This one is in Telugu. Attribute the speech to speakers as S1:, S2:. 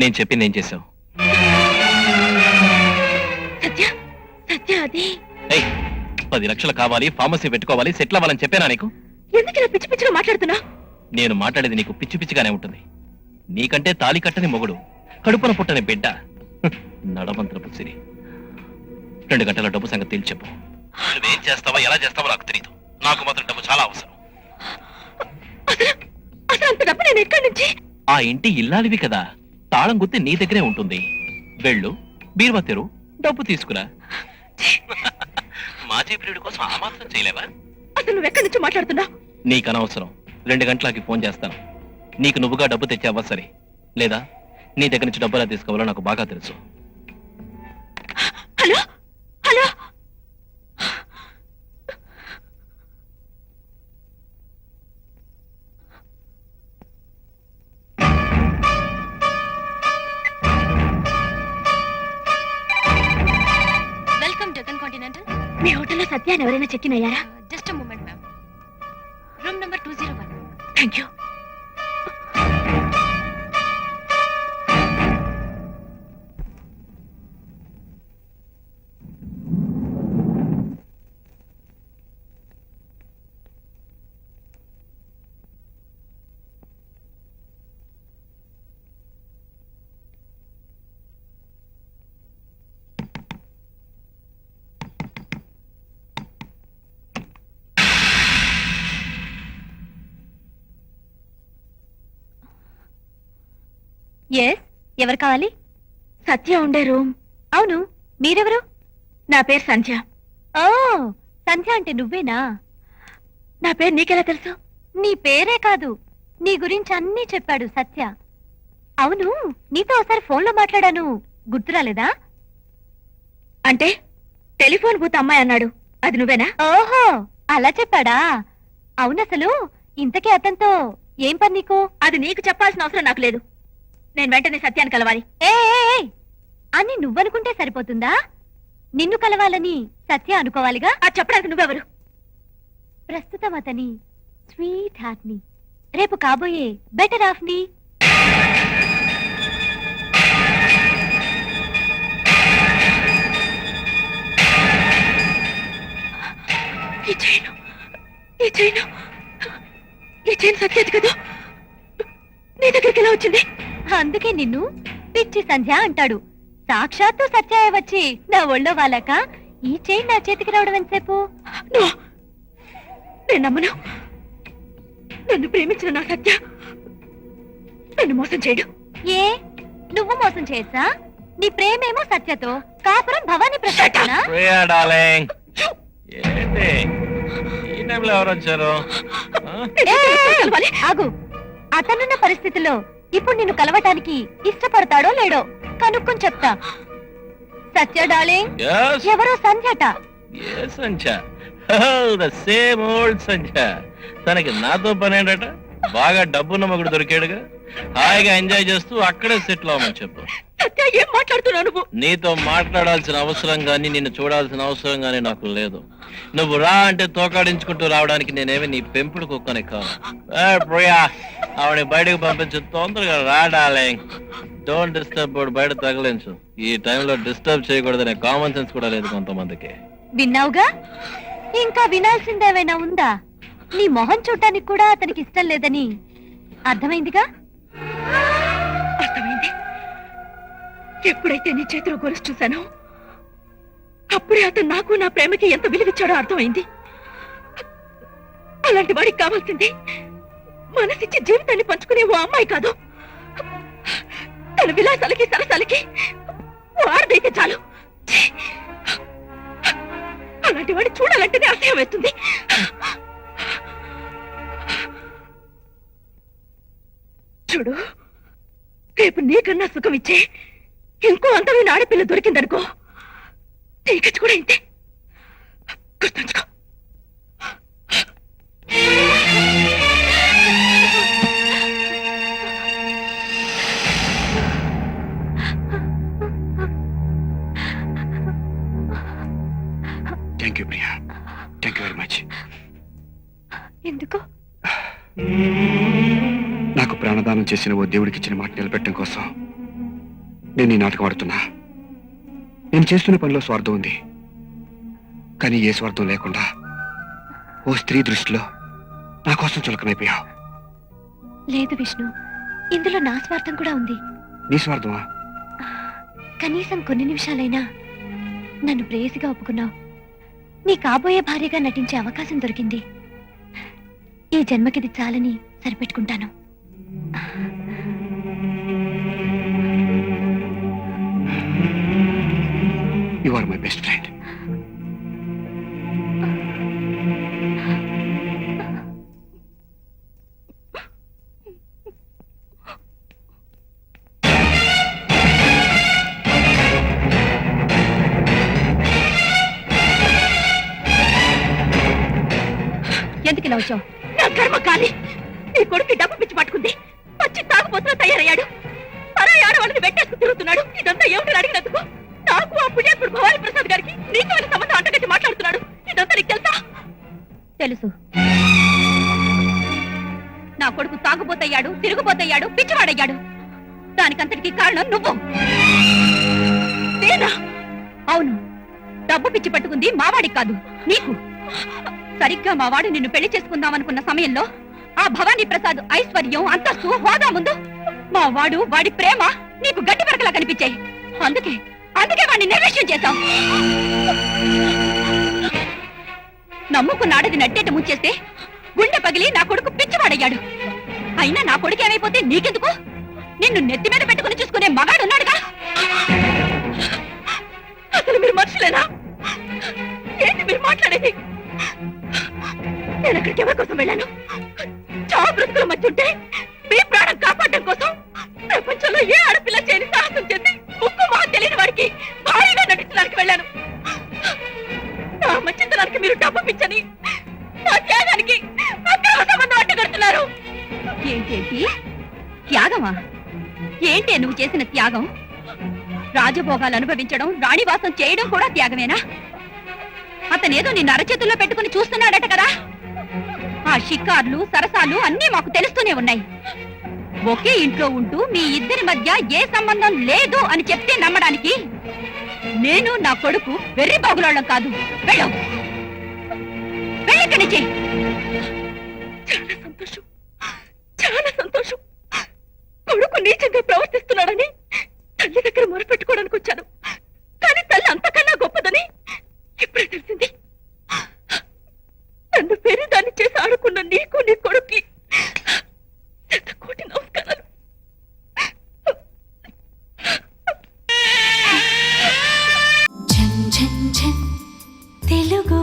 S1: నేను చెప్పింది ఏం చేసావు?
S2: సత్య సత్య అది
S1: 10 లక్షలు కావాలి, ఫార్మసీ పెట్టుకోవాలి, సెటిల్ అవ్వాలని చెప్పానా నీకు?
S2: ఎందుకు ఇలా పిచ్చి పిచ్చిగా మాట్లాడుతున్నా?
S1: నేను మాట్లాడేది నీకు పిచ్చి పిచ్చిగానే ఉంటుంది. నీకంటే తాలి కట్టని మొగుడు, కడుపున పుట్టని బిడ్డ, నడమంత్రపు సిరి. 2 గంటల డబ్బు సంగతి తేల్చి చెప్పు. నువ్వేం చేస్తావో ఎలా చేస్తావో నాకు తెలియదు. నాకు మాత్రం డబ్బు చాలా అవసరం.
S2: అసలు అంత డబ్బు నేను ఎక్కడి నుంచి?
S1: ఆ ఇంటి ఇల్లాలివి కదా, తాళం గుత్తి నీ దగ్గరే ఉంటుంది. వెళ్ళు, బీరువా తెరు, డబ్బు తీసుకురా. మాజీ ప్రియుడి కోసం ఆ మాత్రం చేయలేవా?
S2: అసలు నువ్వు ఎక్కడి నుంచి మాట్లాడుతున్నా?
S1: నీకు అనవసరం. 2 గంటలకి ఫోన్ చేస్తాను. నీకు నువ్వుగా డబ్బు తెచ్చావా సరే, లేదా నీ దగ్గర నుంచి డబ్బులా తీసుకోవాలో నాకు బాగా తెలుసు.
S2: Hello hello,
S3: welcome Deccan continental.
S2: మీ హోటల్లో సత్యాన్ని ఎవరైనా చెక్ ఇన్ అయ్యారా?
S3: Just a moment ma'am. Room number 201.
S2: Thank you.
S3: Yes, ఎవరు కావాలి?
S2: సత్య ఉండే రూమ్.
S3: అవును, మీరెవరు?
S2: నా పేరు సంధ్య.
S3: ఓ, సంధ్య అంటే నువ్వేనా?
S2: నా పేరు నీకెలా తెలుసు?
S3: నీ పేరే కాదు, నీ గురించి అన్నీ చెప్పాడు సత్య. అవును, నీతో ఒకసారి ఫోన్లో మాట్లాడాను, గుర్తురాలేదా?
S2: అంటే టెలిఫోన్ బూత్ అమ్మాయి అన్నాడు, అది నువ్వేనా?
S3: ఓహో, అలా చెప్పాడా? అవునసలు ఇంతకీ అతనితో ఏం పని నీకు?
S2: అది నీకు చెప్పాల్సిన అవసరం నాకు లేదు. నేను వెంటనే సత్యాన్ని కలవాలి.
S3: ఏ అని నువ్వనుకుంటే సరిపోతుందా? నిన్ను కలవాలని సత్య అనుకోవాలిగా.
S2: అది చెప్పడానికి నువ్వెవరు?
S3: ప్రస్తుతం అతని స్వీట్ హార్ట్ ని, రేపు కాబోయే బెటర్ హాఫ్ ని.
S2: ఈ చైన్ సత్యది కదా, నీ దగ్గరికి ఎలా వచ్చింది?
S3: అందుకే నిన్ను పిచ్చి సంధ్య అంటాడు. సాక్షాత్తు సత్య వచ్చి నా ఒళ్ళో వాళ్ళక ఈ చైన్ నా చేతికి రావడం ఎంతసేపు?
S2: నేను నమ్మను. నన్ను ప్రేమించిన నా సత్య నన్ను మోసం చేయడు.
S3: ఏ, నువ్వు మోసం చేయొచ్చా? నీ ప్రేమేమో సత్యతో, కాపురం భవానీ ప్రసాద్. ఆగు, అతనున్న పరిస్థితిలో ఇప్పుడు నిన్ను కలవటానికి ఇష్టపడతాడో లేడో కనుక్కొని చెప్తా. సత్య డార్లింగ్, ఎవరో సంధ్యట.
S1: తనకి నాతో పనేంటట? బాగా డబ్బున్న మగుడు దొరికాడుగా, హాయిగా ఎంజాయ్ చేస్తూ అక్కడే సెటిల్ అవ్వమని చెప్పు.
S2: సత్య, ఏం మాట్లాడుతున్నావు నువ్వు?
S1: నీతో మాట్లాడాల్సిన అవసరం గాని, నిన్ను చూడాల్సిన అవసరం గాని నాకు లేదు. నువ్వు రా అంటే తోకాడించుకుంటూ రావడానికి నేనేమి నీ పెంపుడు కుక్కని కాదు. ప్రియా, ఆవిడ బయటకు పంపించు, తొందరగా రా డార్లింగ్. డోంట్ డిస్టర్బ్, బయట తగలించు. ఈ టైంలో డిస్టర్బ్ చేయకూడదనే కామన్ సెన్స్ కూడా లేదు కొంతమందికి.
S3: విన్నావుగా, ఇంకా వినాల్సిందేమైనా ఉందా? నీ మొహం చూడటానికి కూడా అతనికి ఇష్టం లేదని అర్థమైందిగా.
S2: అర్థమైంది. ఎప్పుడైతే నీ చేతిలో గొలుసు చూశానో అప్పుడే అతను నాకు నా ప్రేమకి ఎంత విలువిచ్చాడో అర్థమైంది. అలాంటి వాడికి కావాల్సింది మనసిచ్చి జీవితాన్ని పంచుకునే ఓ అమ్మాయి కాదు, తన విలాసాలకి సరసాలకి ఓ ఆడదైతే చాలు. అలాంటి వాడిని చూడాలంటేనే అసహ్యం వేస్తుంది. చూడు, రేపు నీకన్నా సుఖం ఇచ్చే ఇంకో అందమైన ఆడపిల్ల దొరికిందనుకో, నీకచ్చి కూడా ఇంతే. గుర్తుంచుకో.
S4: Thank you Priya, thank you very much.
S3: ఎందుకు?
S4: నాకు ప్రాణదానం చేసిన ఓ దేవుడికి ఇచ్చిన మాట నిలబెట్టడం కోసం నేను ఈ నాటకం ఆడుతున్నా. నేను చేస్తున్న పనిలో స్వార్థం ఉంది, కానీ ఏ స్వార్థం లేకుండా ఓ స్త్రీ దృష్టిలో నా కోసం చులకనైపోయావు.
S3: లేదు విష్ణు, ఇందులో నా స్వార్థం కూడా ఉంది.
S4: నీ స్వార్థమా?
S3: కనీసం కొన్ని నిమిషాలైనా నన్ను ప్రేయసిగా ఒప్పుకున్నావు. నీ కాబోయే భార్యగా నటించే అవకాశం దొరికింది. ఈ జన్మకిది చాలని సరిపెట్టుకుంటాను.
S4: You are my best friend.
S3: ఎందుకు ఇలా వచ్చావు?
S2: నా కర్మ కాలి. నీ కొడుకు డబ్బు పిచ్చి పట్టుకుంది. వచ్చి తాగుపోతున్నా తయారయ్యాడు. పరాయి ఆడవాళ్ళని వెట్టేసుకు తిరుగుతున్నాడు. ఇదంతా ఏమిటని అడిగినందుకు నాకు ఆ పుణ్యాత్ముడు భవానీ ప్రసాద్ గారికి నీకు వెళ్ళి సంబంధం అంటగట్టి మాట్లాడుతున్నాడు. ఇదంతా నీకు తెలుసా?
S3: తెలుసు. నా కొడుకు తాగుబోతయ్యాడు, తిరుగుబోతయ్యాడు, పిచ్చివాడయ్యాడు. దానికంతటికి కారణం నువ్వు.
S2: నేనా?
S3: అవును, డబ్బు పిచ్చి పట్టుకుంది మావాడికి కాదు, నీకు. సరిగ్గా మావాడు నిన్ను పెళ్లి చేసుకుందామనుకున్న సమయంలో ఆ భవానీ ప్రసాద్ ఐశ్వర్యం, అంతస్తు, హోదా ముందు మా వాడు, వాడి ప్రేమ నీకు గట్టి పరకలా కనిపించాయి. అందుకే వాడిని నిర్లక్ష్యం చేశావు. నమ్ముకున్నాడది నట్టేట ముంచేస్తే గుండె పగిలి నా కొడుకు పిచ్చివాడయ్యాడు. అయినా నా కొడుకు ఏమైపోతే నీకెందుకు? నిన్ను నెత్తి మీద పెట్టుకుని చూసుకునే మగాడున్నాడుగా.
S2: అసలు మీరు మనుషులేనా? ఏంటి మీరు మాట్లాడేది? నేను అక్కడికి ఎవరి కోసం వెళ్ళాను? చావు బ్రతుకుల మధ్య ఉంటే మీ ప్రాణం కాపాడడం కోసం ప్రపంచంలో ఏ ఆడపిల్ల చేయని సాహసం చేసి ఉక్కు మా తెలియని వాడికి భారీగా నటించడానికి వెళ్ళాను. నా మంచితనానికి మీరు డబ్బు పిచ్చని, నా త్యాగానికి అక్రమ సంబంధం అడ్డగడుతున్నారు.
S3: ఏంటేంటి త్యాగమా? ఏంటే నువ్వు చేసిన త్యాగం? రాజభోగాలు అనుభవించడం, రాణివాసం చేయడం కూడా త్యాగమేనా? అతనేదో నిన్ను అరచేతుల్లో పెట్టుకుని చూస్తున్నాడట కదా. ఆ షికార్లు, సరసాలు అన్నీ మాకు తెలుస్తూనే ఉన్నాయి. ఒకే ఇంట్లో ఉంటూ మీ ఇద్దరి మధ్య ఏ సంబంధం లేదు అని చెప్తే నమ్మడానికి నేను, నా కొడుకు వెర్రి బాగులోళ్ళం కాదు. వెళ్ళు, వెళ్ళిక్కడి నుంచి.
S2: చాలా సంతోషం, చాలా సంతోషం. కొడుకు నీచంగా ప్రవర్తిస్తున్నాడని తల్లి దగ్గర మొరపెట్టుకోవడానికి వచ్చాను. కానీ తల్లి అంతకన్నా గొప్పదని ఇప్పుడే తెలిసింది. నన్ను పెరిదాన్ని చేసి ఆడుకున్న నీకు, నీ కొడుక్కి కోటి నమస్కారాలు.
S5: తెలుగు